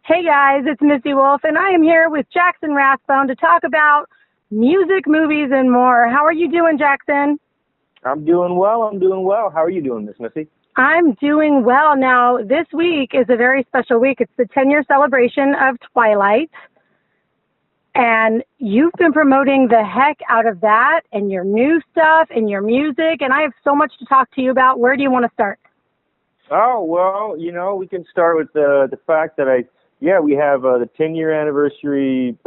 Hey guys, it's Missy Wolf, and I am here with Jackson Rathbone to talk about music, movies, and more. How are you doing, Jackson? I'm doing well. How are you doing, Miss Missy? I'm doing well. Now, this week is a very special week. It's the 10-year celebration of Twilight, and you've been promoting the heck out of that and your new stuff and your music, and I have so much to talk to you about. Where do you want to start? Oh, well, we can start with the fact that we have the 10-year anniversary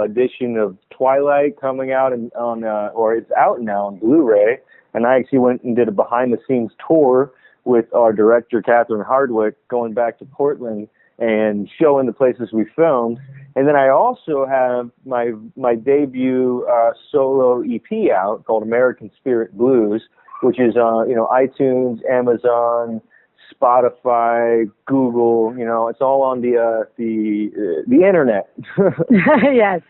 edition of Twilight coming out or it's out now on Blu-ray. And I actually went and did a behind-the-scenes tour with our director, Catherine Hardwick, going back to Portland and showing the places we filmed. And then I also have my debut solo EP out called American Spirit Blues, which is iTunes, Amazon, Spotify, Google, it's all on the internet. Yes.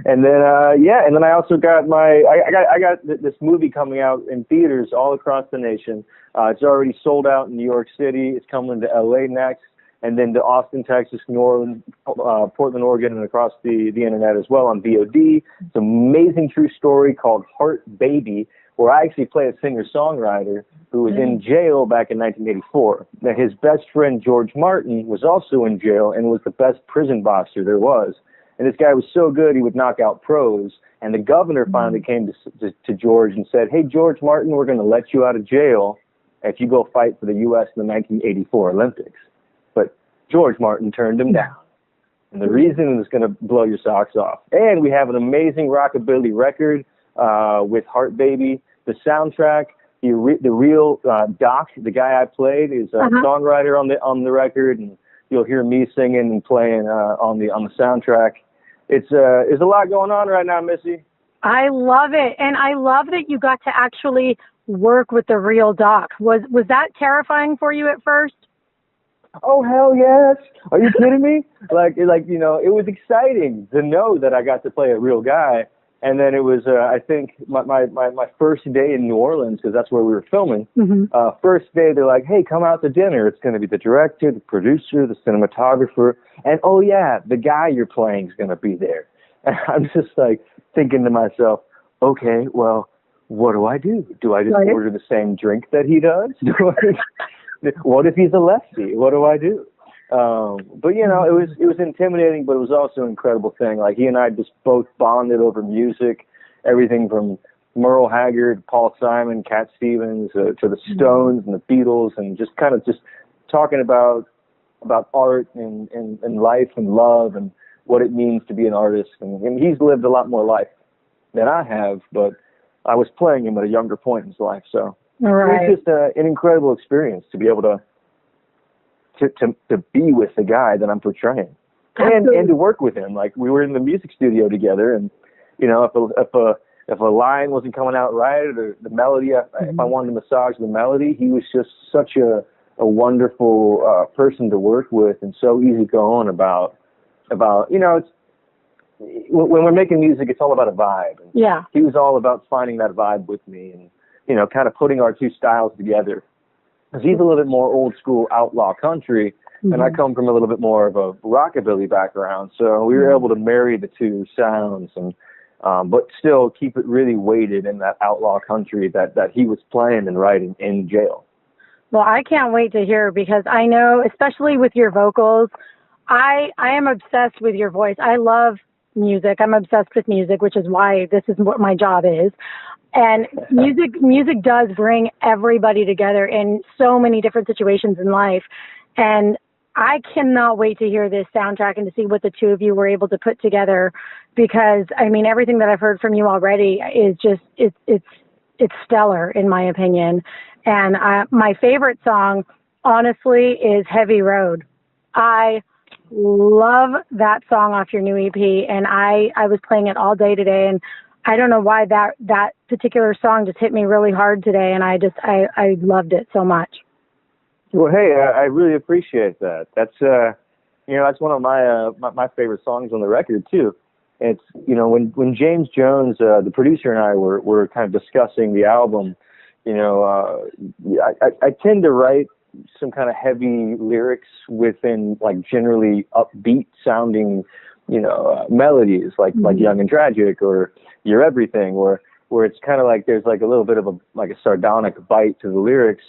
And then and then I also got I got this movie coming out in theaters all across the nation. It's already sold out in New York City. It's coming to LA next, and then to Austin, Texas, New Orleans, Portland, Oregon, and across the internet as well on VOD. It's an amazing true story called Heart Baby, where I actually play a singer-songwriter who was in jail back in 1984. Now, his best friend, George Martin, was also in jail and was the best prison boxer there was. And this guy was so good, he would knock out pros. And the governor finally came to George and said, "Hey, George Martin, we're going to let you out of jail if you go fight for the U.S. in the 1984 Olympics." But George Martin turned him down. And the reason is going to blow your socks off. And we have an amazing rockabilly record with Heart Baby. The soundtrack, the real Doc, the guy I played, is a songwriter on the record, and you'll hear me singing and playing on the soundtrack. It's a lot going on right now, Missy. I love it, and I love that you got to actually work with the real Doc. Was that terrifying for you at first? Oh, hell yes. Are you kidding me? It was exciting to know that I got to play a real guy. And then it was, I think, my first day in New Orleans, because that's where we were filming. First day, they're like, "Hey, come out to dinner. It's going to be the director, the producer, the cinematographer, and oh yeah, the guy you're playing is going to be there." And I'm just like thinking to myself, okay, well, what do I do? Do I just order the same drink that he does? What if he's a lefty? What do I do? But it was intimidating, but it was also an incredible thing. Like, he and I just both bonded over music, everything from Merle Haggard, Paul Simon, Cat Stevens, to the Stones and the Beatles, and just kind of talking about art and life and love and what it means to be an artist. And he's lived a lot more life than I have, but I was playing him at a younger point in his life, so it was just an incredible experience to be able to be with the guy that I'm portraying, and to work with him. Like, we were in the music studio together, and if a line wasn't coming out right, or the melody, if I wanted to massage the melody, he was just such a wonderful person to work with, and so easygoing about it's, when we're making music, it's all about a vibe. And he was all about finding that vibe with me, and kind of putting our two styles together. Because he's a little bit more old school outlaw country, and I come from a little bit more of a rockabilly background. So we were able to marry the two sounds, and but still keep it really weighted in that outlaw country that he was playing and writing in jail. Well, I can't wait to hear, because I know, especially with your vocals, I am obsessed with your voice. I love music. I'm obsessed with music, which is why this is what my job is. And music does bring everybody together in so many different situations in life. And I cannot wait to hear this soundtrack and to see what the two of you were able to put together, because, I mean, everything that I've heard from you already is just, it's stellar, in my opinion. And my favorite song, honestly, is Heavy Road. I love that song off your new EP, and I was playing it all day today, and I don't know why that particular song just hit me really hard today, and I loved it so much. Well, hey, I really appreciate that. That's that's one of my favorite songs on the record too. It's when James Jones, the producer, and I were kind of discussing the album, I tend to write some kind of heavy lyrics within like generally upbeat sounding, melodies like Young and Tragic or You're Everything, where it's kind of like there's like a little bit of a sardonic bite to the lyrics,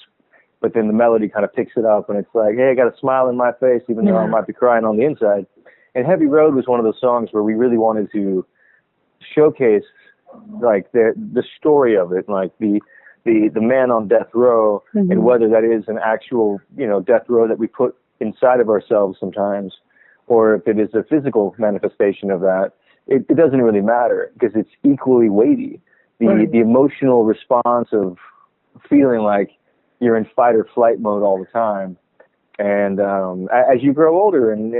but then the melody kind of picks it up and it's like, hey, I got a smile in my face even though I might be crying on the inside. And Heavy Road was one of those songs where we really wanted to showcase like the story of it, like the man on death row, and whether that is an actual death row that we put inside of ourselves sometimes, or if it is a physical manifestation of that. It doesn't really matter because it's equally weighty. The emotional response of feeling like you're in fight or flight mode all the time, and as you grow older and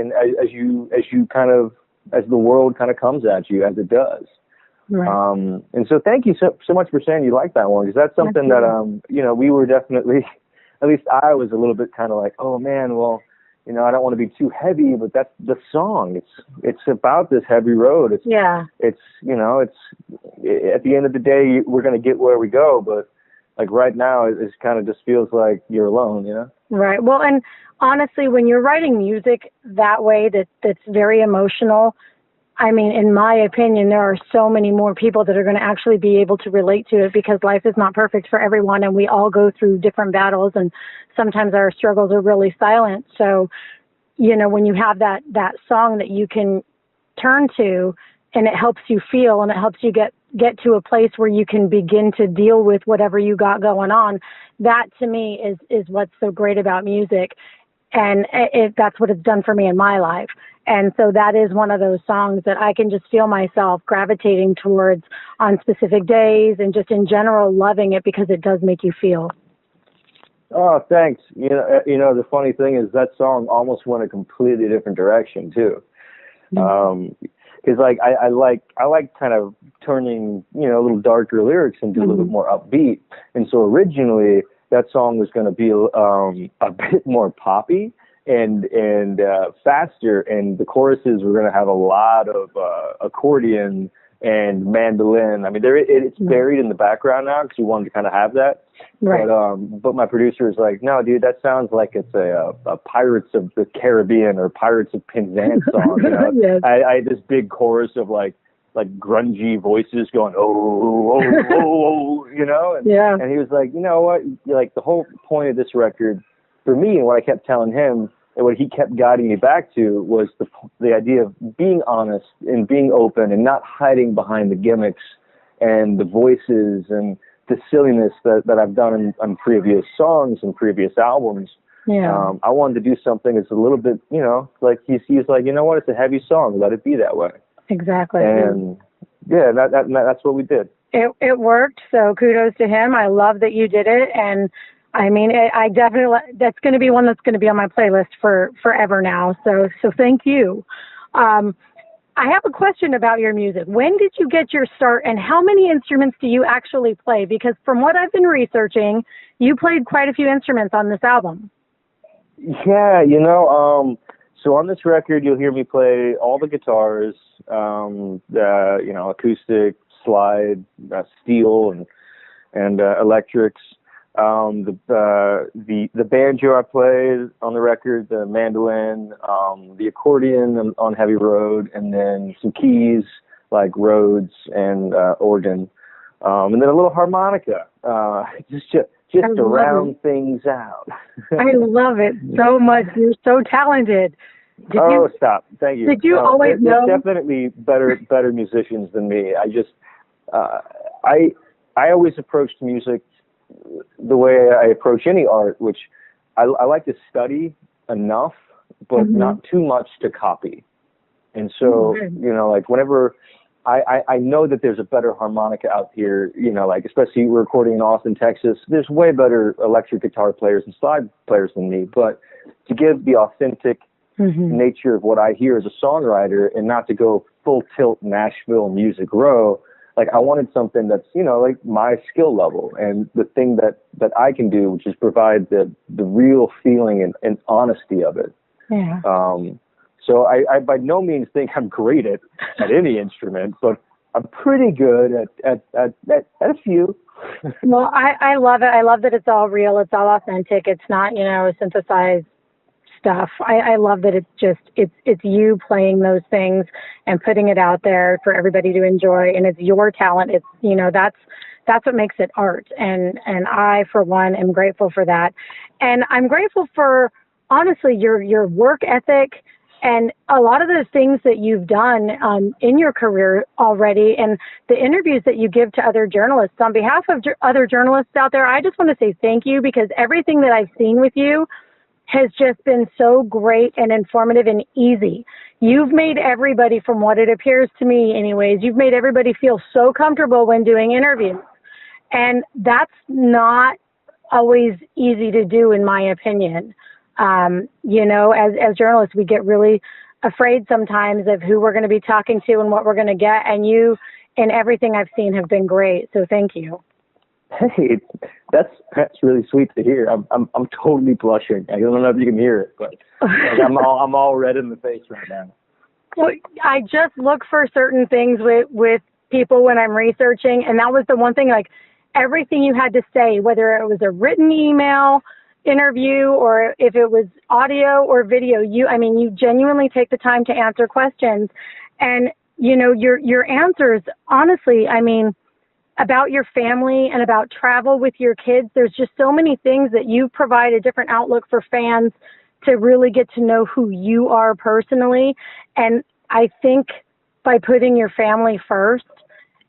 as the world kind of comes at you, as it does. Right. And so thank you so much for saying you like that one, because that's something that we were definitely, at least I was a little bit kind of like, oh man, well, I don't want to be too heavy, but that's the song. It's about this heavy road. It's at the end of the day, we're going to get where we go, but like right now, it kind of just feels like you're alone, Right. Well, and honestly, when you're writing music that way, that's very emotional, I mean, in my opinion, there are so many more people that are going to actually be able to relate to it, because life is not perfect for everyone and we all go through different battles, and sometimes our struggles are really silent. So, when you have that song that you can turn to and it helps you feel and it helps you get to a place where you can begin to deal with whatever you got going on, that to me is what's so great about music. And that's what it's done for me in my life. And so that is one of those songs that I can just feel myself gravitating towards on specific days, and just in general loving it because it does make you feel. Oh, thanks. The funny thing is that song almost went a completely different direction too. Because I like kind of turning a little darker lyrics into a little bit more upbeat. And so originally that song was going to be a bit more poppy and faster, and the choruses were going to have a lot of accordion and mandolin. I mean, it's buried in the background now because we wanted to kind of have that. Right. But my producer was like, no, dude, that sounds like it's a Pirates of the Caribbean or Pirates of Penzance song. Yes. I had this big chorus of like grungy voices going, oh, and he was like, you know what, like the whole point of this record for me, and what I kept telling him and what he kept guiding me back to, was the idea of being honest and being open and not hiding behind the gimmicks and the voices and the silliness that I've done on previous songs and previous albums. Yeah. I wanted to do something that's a little bit, like he's like, you know what, it's a heavy song, let it be that way. Exactly. And yeah, that's what we did. It worked. So kudos to him. I love that you did it. And I mean, I definitely, that's going to be one that's going to be on my playlist for forever now. So thank you. I have a question about your music. When did you get your start, and how many instruments do you actually play? Because from what I've been researching, you played quite a few instruments on this album. Yeah, so on this record, you'll hear me play all the guitars, acoustic, slide, steel, and electrics. The banjo I played on the record, the mandolin, the accordion on Heavy Road, and then some keys like Rhodes and organ, and then a little harmonica, just to round things out. I love it so much. You're so talented. Stop! Thank you. Did you always know? There's definitely better musicians than me. I always approached music the way I approach any art, which I like to study enough, but not too much to copy. And so, like whenever I know that there's a better harmonica out here, like especially we're recording in Austin, Texas, there's way better electric guitar players and slide players than me. But to give the authentic nature of what I hear as a songwriter, and not to go full tilt Nashville Music Row, like I wanted something that's, like my skill level and the thing that I can do, which is provide the real feeling and honesty of it. Yeah. So I by no means think I'm great at any instrument, but I'm pretty good at a few. Well, I love it. I love that it's all real. It's all authentic. It's not, synthesized stuff. I love that it's you playing those things and putting it out there for everybody to enjoy, and it's your talent. It's, that's what makes it art. And I, for one, am grateful for that. And I'm grateful for, honestly, your work ethic and a lot of the things that you've done in your career already, and the interviews that you give to other journalists. On behalf of other journalists out there, I just want to say thank you, because everything that I've seen with you has just been so great and informative and easy. You've made everybody, from what it appears to me anyways, you've made everybody feel so comfortable when doing interviews. And that's not always easy to do, in my opinion. As journalists, we get really afraid sometimes of who we're going to be talking to and what we're going to get. And you, in everything I've seen, have been great. So thank you. Hey, that's really sweet to hear. I'm totally blushing. I don't know if you can hear it, but I'm all red in the face right now. Well, I just look for certain things with people when I'm researching, and that was the one thing. Like, everything you had to say, whether it was a written email, interview, or if it was audio or video, you genuinely take the time to answer questions. And your answers, honestly, about your family and about travel with your kids, there's just so many things that you provide a different outlook for fans to really get to know who you are personally. And I think by putting your family first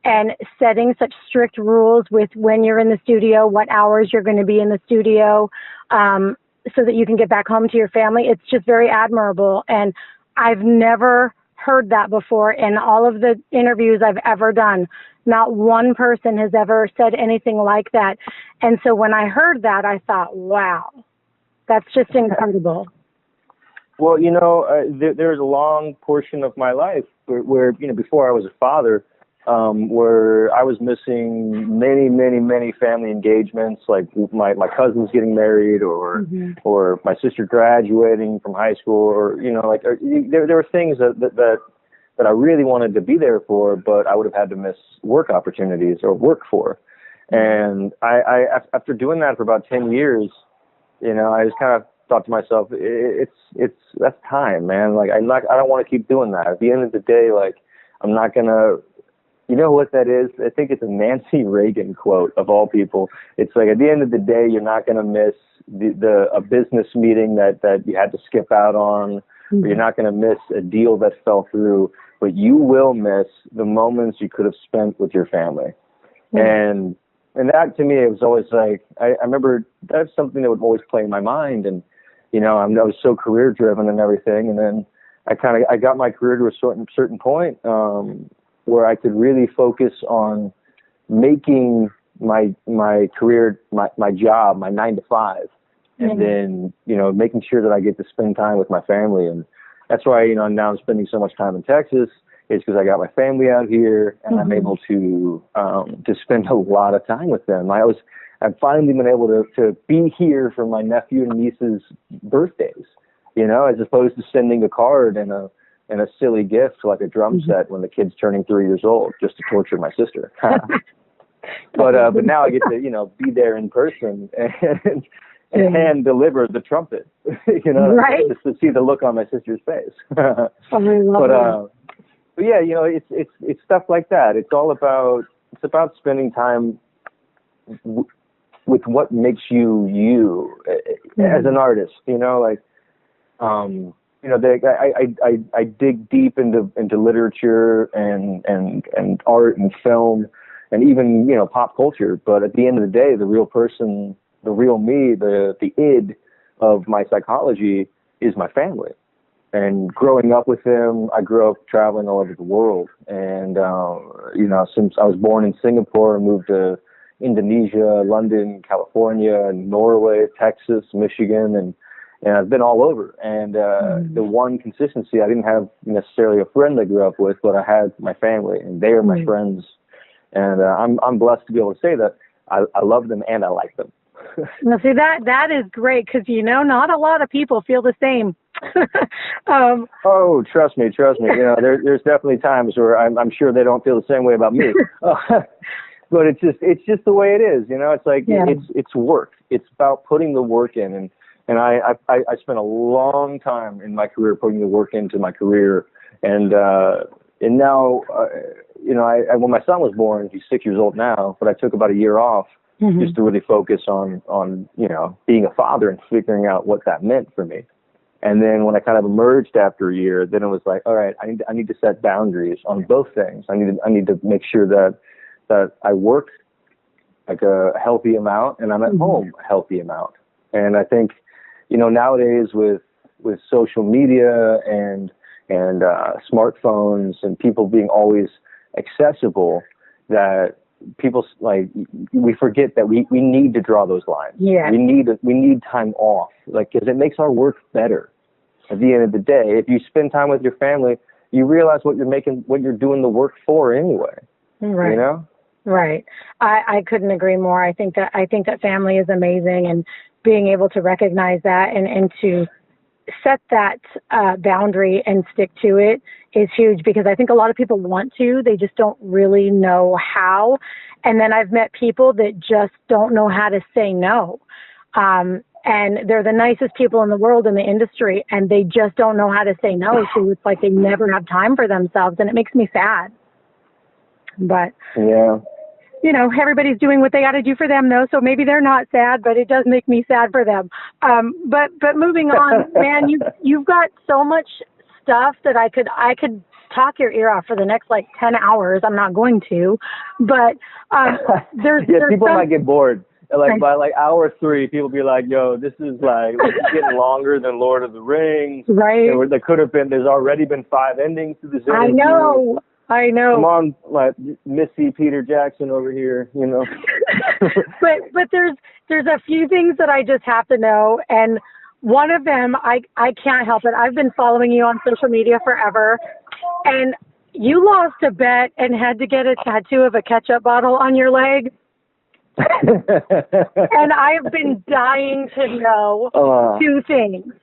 and setting such strict rules with when you're in the studio, what hours you're going to be in the studio, so that you can get back home to your family, it's just very admirable. And I've never heard that before in all of the interviews I've ever done. Not one person has ever said anything like that. And so when I heard that, I thought, wow, that's just incredible. Well, there's a long portion of my life where before I was a father, where I was missing many family engagements, like my cousins getting married, or my sister graduating from high school, or there were things that I really wanted to be there for, but I would have had to miss work opportunities or work for. And I after doing that for about 10 years, I just kind of thought to myself, that's time, man. Like, I don't want to keep doing that. At the end of the day, like, I'm not gonna. You know what that is? I think it's a Nancy Reagan quote, of all people. It's like, at the end of the day, you're not going to miss a business meeting that you had to skip out on, or you're not going to miss a deal that fell through, but you will miss the moments you could have spent with your family. And that, to me, it was always like, I remember that's something that would always play in my mind. And, I was so career driven and everything. And then I got my career to a certain point, where I could really focus on making my career, my job, my 9 to 5, and then, making sure that I get to spend time with my family. And that's why, now I'm spending so much time in Texas, is because I got my family out here, and I'm able to spend a lot of time with them. I've finally been able to be here for my nephew and niece's birthdays, as opposed to sending a card and a silly gift like a drum set when the kid's turning 3 years old, just to torture my sister. But now I get to, be there in person and deliver the trumpet, right? Just to see the look on my sister's face. I love but yeah, it's stuff like that. It's about spending time with what makes you as an artist, I dig deep into literature and art and film and even, pop culture. But at the end of the day, the real person, the real me, the id of my psychology is my family. And growing up with them, I grew up traveling all over the world. And, since I was born in Singapore, I moved to Indonesia, London, California, Norway, Texas, Michigan, and I've been all over. And the one consistency, I didn't have necessarily a friend I grew up with, but I had my family, and they are my friends. And I'm blessed to be able to say that I love them and I like them. Now, see, that is great, because, not a lot of people feel the same. Oh, trust me. You know, there's definitely times where I'm sure they don't feel the same way about me. But it's just the way it is. You know, it's like it's work. It's about putting the work in, and I spent a long time in my career putting the work into my career, and now you know, when my son was born, he's 6 years old now, but I took about a year off just to really focus on you know, being a father and figuring out what that meant for me. And then when I kind of emerged after a year, then it was like, all right, I need to set boundaries on both things. I need to make sure that I work like a healthy amount and I'm at home a healthy amount. And I think, you know, nowadays with social media and smartphones and people being always accessible, that people, like, we forget that we need to draw those lines. Yeah. We need time off, like, because it makes our work better. At the end of the day, if you spend time with your family, you realize what you're doing the work for anyway. Right. You know? Right. I couldn't agree more. I think that family is amazing, and being able to recognize that and to set that boundary and stick to it is huge, because I think a lot of people want to, they just don't really know how. And then I've met people that just don't know how to say no. And they're the nicest people in the world in the industry, and they just don't know how to say no. So it's like they never have time for themselves, and it makes me sad. But yeah, you know, everybody's doing what they got to do for them, though. So maybe they're not sad, but it does make me sad for them. But moving on, man, you've got so much stuff that I could talk your ear off for the next like 10 hours. I'm not going to, but there's people might get bored. Like by like hour 3, people be like, "Yo, this is getting longer than Lord of the Rings." Right. There could have been. There's already been 5 endings to this interview. I know. Come on, like Missy, Peter Jackson over here, you know. but there's a few things that I just have to know, and one of them I can't help it. I've been following you on social media forever, and you lost a bet and had to get a tattoo of a ketchup bottle on your leg. And I've been dying to know 2 things.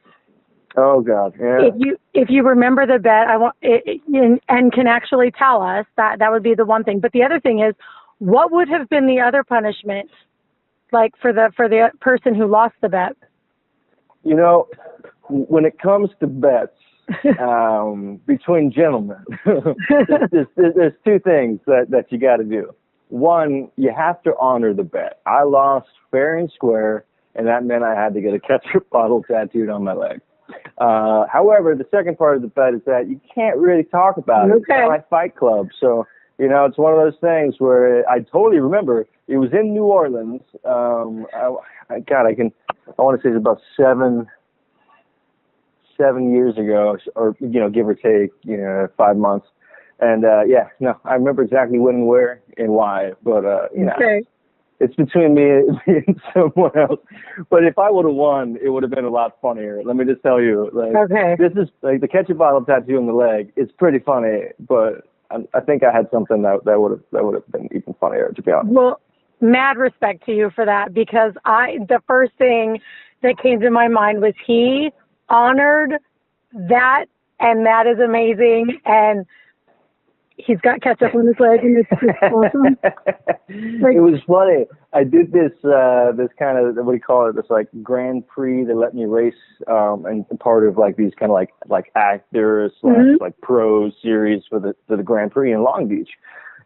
Oh God! Yeah. If you remember the bet, I want and can actually tell us, that would be the one thing. But the other thing is, what would have been the other punishment, like for the person who lost the bet? You know, when it comes to bets between gentlemen, there's 2 things that you got to do. One, you have to honor the bet. I lost fair and square, and that meant I had to get a ketchup bottle tattooed on my leg. However, the second part of the bet is that you can't really talk about it. Okay. It's not like Fight Club. So, you know, it's one of those things where I totally remember it was in New Orleans. I want to say it's about seven years ago, or, you know, give or take, 5 months. And, I remember exactly when and where and why, but, Okay. It's between me and someone else. But if I would have won, it would have been a lot funnier. Let me just tell you. This is like the ketchup bottle tattoo on the leg. It's pretty funny, but I think I had something that would have been even funnier, to be honest. Well, mad respect to you for that, because the first thing that came to my mind was he honored that, and that is amazing. And he's got ketchup on his leg, and it's just awesome. It was funny. I did this kind of, what do you call it? This like Grand Prix. They let me race, and part of like these kind of like actors / like pro series for the Grand Prix in Long Beach,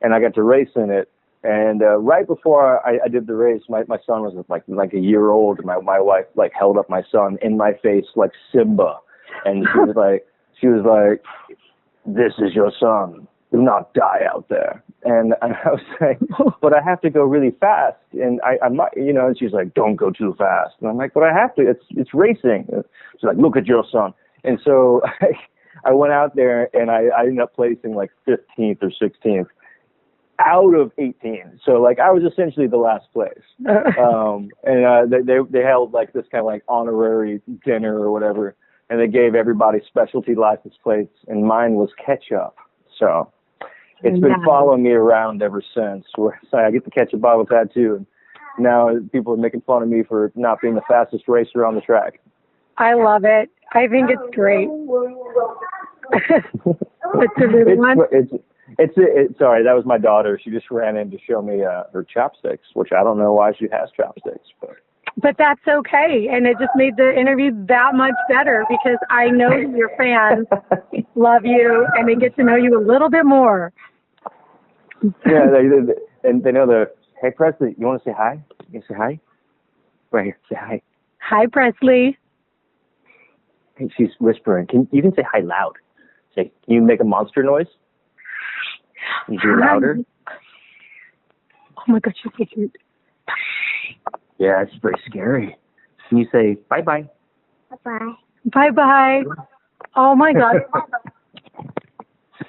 and I got to race in it. And right before I did the race, my son was like a year old, and my wife like held up my son in my face like Simba, and she was like, "This is your son. Do not die out there." And I was like, "But I have to go really fast." And I might, and she's like, "Don't go too fast." And I'm like, "But I have to. It's racing." She's like, "Look at your son." And so I went out there, and I ended up placing like 15th or 16th out of 18. So like I was essentially the last place. And they held like this kind of like honorary dinner or whatever, and they gave everybody specialty license plates, and mine was ketchup. So it's been following me around ever since. So I get the ketchup bottle tattoo, and now people are making fun of me for not being the fastest racer on the track. I love it. I think it's great. It's a little one. Sorry, that was my daughter. She just ran in to show me her chopsticks, which I don't know why she has chopsticks, but that's okay, and it just made the interview that much better because I know that your fans love you and they get to know you a little bit more. Yeah, they know the. Hey, Presley, you want to say hi? You say hi? Right here, say hi. Hi, Presley. Hey, she's whispering. You can say hi loud. Say, can you make a monster noise? Can you do it louder? Oh my God, she's so cute. Yeah, it's very scary. Can you say bye-bye? Bye-bye. Bye-bye. Oh my God.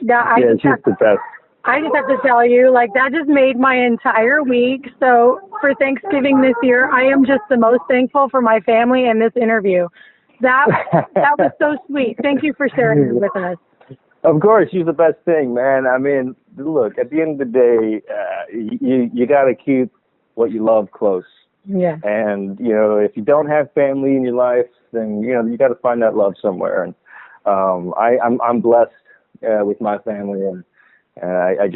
Yeah, she's the best. I just have to tell you, like, that just made my entire week. So for Thanksgiving this year, I am just the most thankful for my family and this interview. That was so sweet. Thank you for sharing it with us. Of course, she's the best thing, man. I mean, look, at the end of the day, you got to keep what you love close. Yeah. And, if you don't have family in your life, then, you got to find that love somewhere. And I'm blessed with my family, and I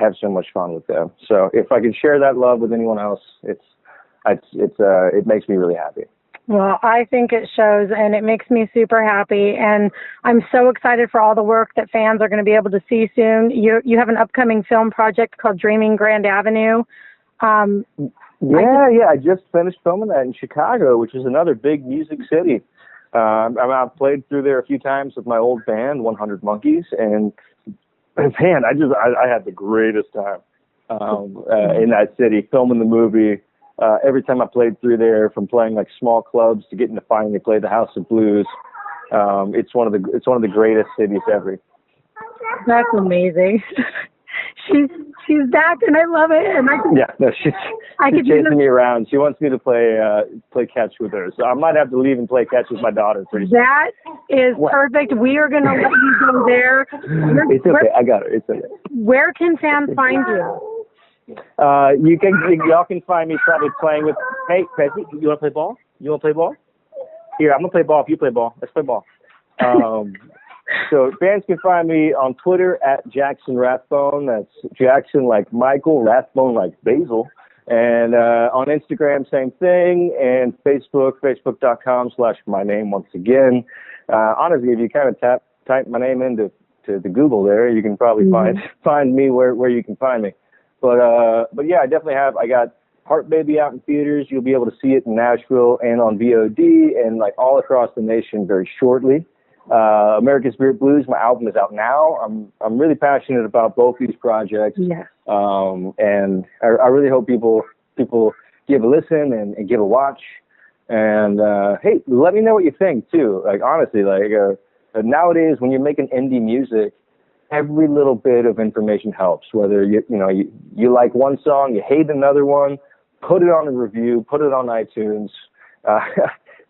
have so much fun with them. So if I can share that love with anyone else, it makes me really happy. Well, I think it shows, and it makes me super happy. And I'm so excited for all the work that fans are going to be able to see soon. You have an upcoming film project called Dreaming Grand Avenue. I just finished filming that in Chicago, which is another big music city. I've played through there a few times with my old band, 100 Monkeys, and man, I had the greatest time in that city filming the movie. Every time I played through there, from playing like small clubs to getting to finally play the House of Blues, it's one of the greatest cities ever. That's amazing. She's back, and I love it. And she's chasing me around. She wants me to play catch with her, so I might have to leave and play catch with my daughter pretty soon. That is perfect. We are going to let you go there. It's okay. I got her. It's okay. Where can fans find you? Y'all can find me probably playing with. Hey, Presley, you want to play ball? Here, I'm gonna play ball. If you play ball, let's play ball. So fans can find me on Twitter at Jackson Rathbone. That's Jackson like Michael, Rathbone like Basil. And on Instagram, same thing. And Facebook.com/my name once again. Honestly, if you kind of type my name into the Google there, you can probably find me where you can find me. But yeah, I definitely have. I got Heart Baby out in theaters. You'll be able to see it in Nashville and on VOD and like all across the nation very shortly. American Spirit Blues, my album is out now. I'm really passionate about both these projects. Yeah. And I really hope people give a listen and give a watch. And hey, let me know what you think too. Like honestly, nowadays when you're making indie music, every little bit of information helps. Whether you like one song, you hate another one, put it on a review, put it on iTunes,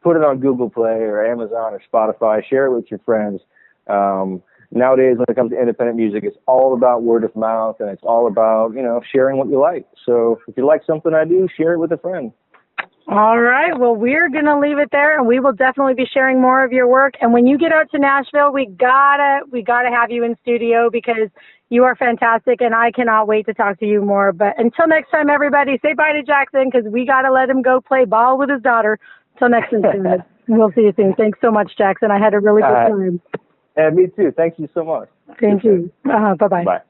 put it on Google Play or Amazon or Spotify, share it with your friends. Nowadays, when it comes to independent music, it's all about word of mouth, and it's all about, sharing what you like. So if you like something I do, share it with a friend. All right. Well, we're going to leave it there, and we will definitely be sharing more of your work. And when you get out to Nashville, we gotta have you in studio because you are fantastic, and I cannot wait to talk to you more. But until next time, everybody, say bye to Jackson because we got to let him go play ball with his daughter. Until next time, we'll see you soon. Thanks so much, Jackson. I had a really good time. And me too. Thank you so much. Thank you. Bye-bye. Bye.